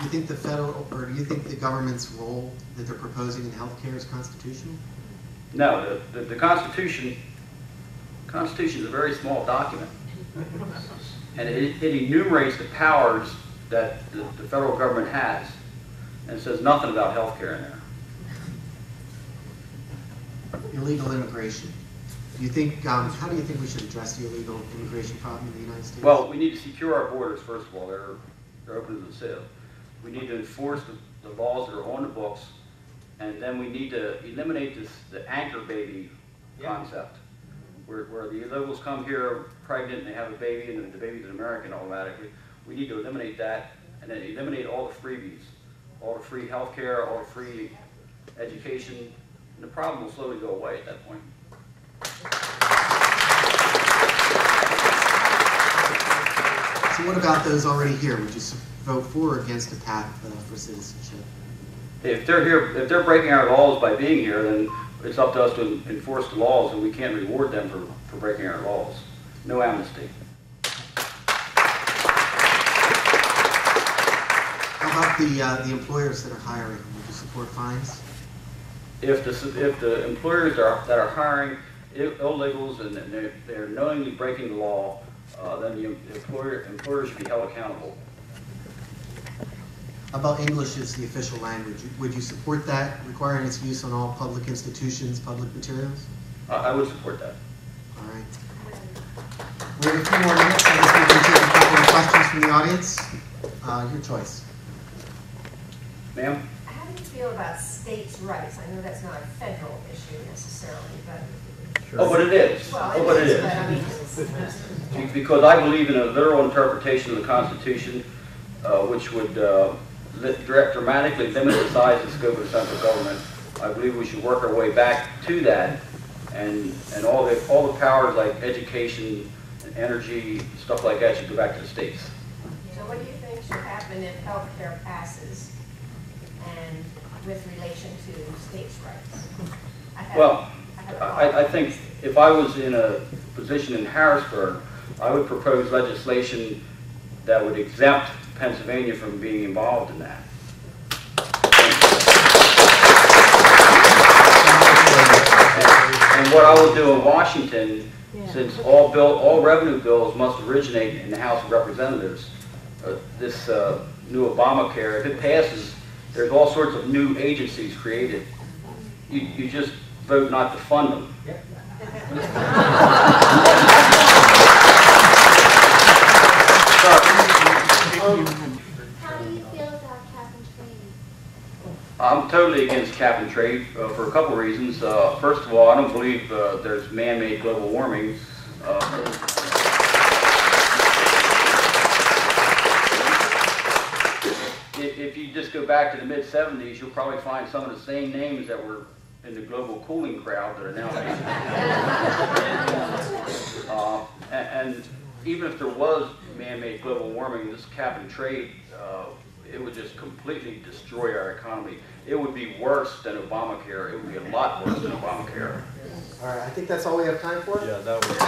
you think the federal, or do you think the government's role that they're proposing in healthcare is constitutional? No, the Constitution is a very small document. And it enumerates the powers that the federal government has. And it says nothing about health care in there. Illegal immigration. Do you think, how do you think we should address the illegal immigration problem in the United States? Well, we need to secure our borders, first of all. They're open to the sieve. We need to enforce the laws that are on the books. And then we need to eliminate the anchor baby concept, where the illegals come here pregnant and they have a baby and the baby's an American automatically. We need to eliminate that and then eliminate all the freebies, all the free health care, all the free education, and the problem will slowly go away at that point. So what about those already here? Would you vote for or against a path for citizenship? If they're here, if they're breaking our laws by being here, then it's up to us to enforce the laws, and we can't reward them for breaking our laws. No amnesty. How about the employers that are hiring? Would you support fines? If the employers that are hiring illegals and they're knowingly breaking the law, then the employers should be held accountable. How about English as the official language? Would you support that, requiring its use on all public institutions, public materials? I would support that. All right. We have a few more minutes. I guess we can take a couple of questions from the audience. Your choice. Ma'am? How do you feel about states' rights? I know that's not a federal issue necessarily, but... Sure. Oh, but it is. Well, but it is. But, I mean, because I believe in a literal interpretation of the Constitution, which would dramatically limit the size and scope of the central government. I believe we should work our way back to that, and all the powers like education and energy, stuff like that, should go back to the states. so what do you think should happen if health care passes and with relation to states' rights? I think if I was in a position in Harrisburg, I would propose legislation that would exempt Pennsylvania from being involved in that. And what I will do in Washington, since all revenue bills must originate in the House of Representatives, this new Obamacare, if it passes, there's all sorts of new agencies created. You just vote not to fund them. How do you feel about cap and trade? I'm totally against cap and trade for a couple reasons. First of all, I don't believe there's man-made global warming. If you just go back to the mid-'70s, you'll probably find some of the same names that were in the global cooling crowd that are now. And even if there was man-made global warming, this cap and trade, it would just completely destroy our economy. It would be worse than Obamacare. It would be a lot worse than Obamacare. All right, I think that's all we have time for. Yeah, that was.